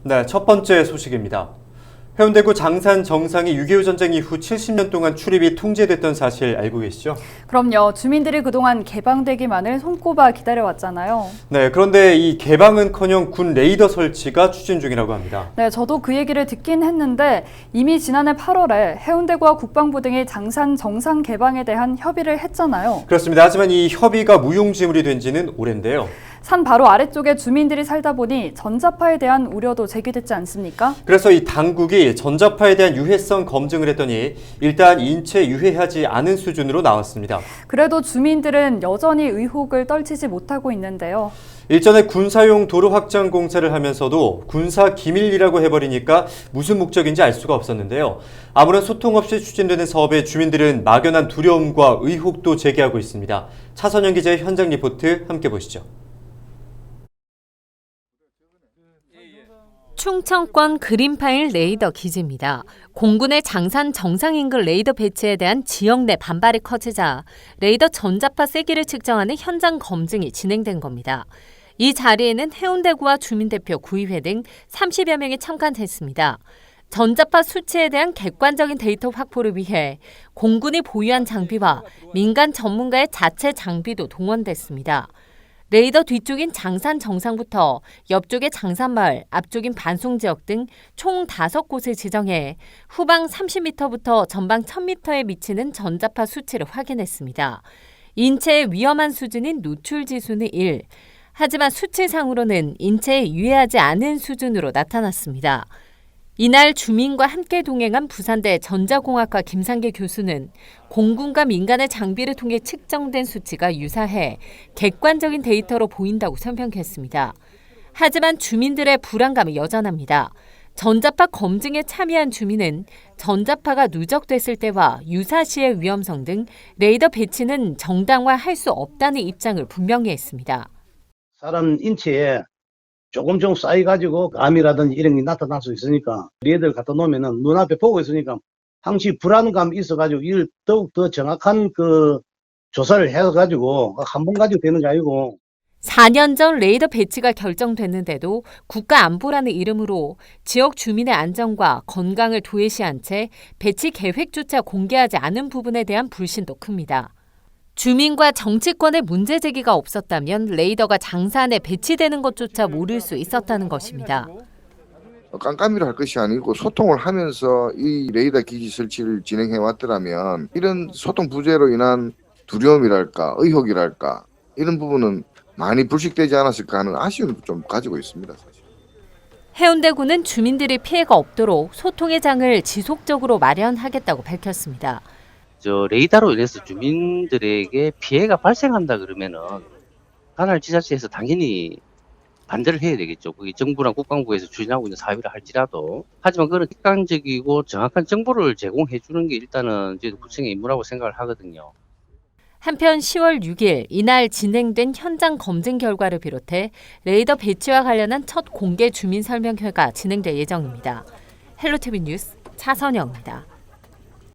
네, 첫 번째 소식입니다. 해운대구 장산 정상이 6.25 전쟁 이후 70년 동안 출입이 통제됐던 사실 알고 계시죠? 그럼요. 주민들이 그동안 개방되기만을 손꼽아 기다려왔잖아요. 네, 그런데 이 개방은커녕 군 레이더 설치가 추진 중이라고 합니다. 네, 저도 그 얘기를 듣긴 했는데 이미 지난해 8월에 해운대구와 국방부 등이 장산 정상 개방에 대한 협의를 했잖아요. 그렇습니다. 하지만 이 협의가 무용지물이 된 지는 오랜데요. 산 바로 아래쪽에 주민들이 살다 보니 전자파에 대한 우려도 제기됐지 않습니까? 그래서 이 당국이 전자파에 대한 유해성 검증을 했더니 일단 인체 유해하지 않은 수준으로 나왔습니다. 그래도 주민들은 여전히 의혹을 떨치지 못하고 있는데요. 일전에 군사용 도로 확장 공사를 하면서도 군사 기밀이라고 해버리니까 무슨 목적인지 알 수가 없었는데요. 아무런 소통 없이 추진되는 사업에 주민들은 막연한 두려움과 의혹도 제기하고 있습니다. 차선영 기자의 현장 리포트 함께 보시죠. 충청권 그린파일 레이더 기지입니다. 공군의 장산 정상 인근 레이더 배치에 대한 지역 내 반발이 커지자 레이더 전자파 세기를 측정하는 현장 검증이 진행된 겁니다. 이 자리에는 해운대구와 주민대표 구의회 등 30여 명이 참관했습니다. 전자파 수치에 대한 객관적인 데이터 확보를 위해 공군이 보유한 장비와 민간 전문가의 자체 장비도 동원됐습니다. 레이더 뒤쪽인 장산 정상부터 옆쪽의 장산마을, 앞쪽인 반송지역 등 총 5곳을 지정해 후방 30m부터 전방 1000m에 미치는 전자파 수치를 확인했습니다. 인체에 위험한 수준인 노출 지수는 1, 하지만 수치상으로는 인체에 유해하지 않은 수준으로 나타났습니다. 이날 주민과 함께 동행한 부산대 전자공학과 김상계 교수는 공군과 민간의 장비를 통해 측정된 수치가 유사해 객관적인 데이터로 보인다고 설명했습니다. 하지만 주민들의 불안감이 여전합니다. 전자파 검증에 참여한 주민은 전자파가 누적됐을 때와 유사시의 위험성 등 레이더 배치는 정당화할 수 없다는 입장을 분명히 했습니다. 사람 인체에 조금 쌓여가지고 암이라든지 이런 게 나타날 수 있으니까 레이더를 갖다 놓으면은 눈앞에 보고 있으니까 항시 불안감이 있어가지고 이를 더욱 더 정확한 조사를 해가지고 한 번 가지고 되는 게 아니고 4년 전 레이더 배치가 결정됐는데도 국가안보라는 이름으로 지역 주민의 안전과 건강을 도외시한 채 배치 계획조차 공개하지 않은 부분에 대한 불신도 큽니다. 주민과 정치권의 문제 제기가 없었다면 레이더가 장산에 배치되는 것조차 모를 수 있었다는 것입니다. 깜깜이로 할 것이 아니고 소통을 하면서 이 레이더 기지 설치를 진행해 왔더라면 이런 소통 부재로 인한 두려움이랄까 의혹이랄까 이런 부분은 많이 불식되지 않았을까 하는 아쉬움도 좀 가지고 있습니다. 사실. 해운대구는 주민들이 피해가 없도록 소통의 장을 지속적으로 마련하겠다고 밝혔습니다. 레이더로 인해서 주민들에게 피해가 발생한다 그러면은 관할 지자체에서 당연히 반대를 해야 되겠죠. 그게 정부랑 국방부에서 추진하고 있는 사업이라 할지라도. 하지만 그런 객관적이고 정확한 정보를 제공해 주는 게 일단은 저희도 구청의 임무라고 생각을 하거든요. 한편 10월 6일 이날 진행된 현장 검증 결과를 비롯해 레이더 배치와 관련한 첫 공개 주민 설명회가 진행될 예정입니다. 헬로티비 뉴스 차선영입니다.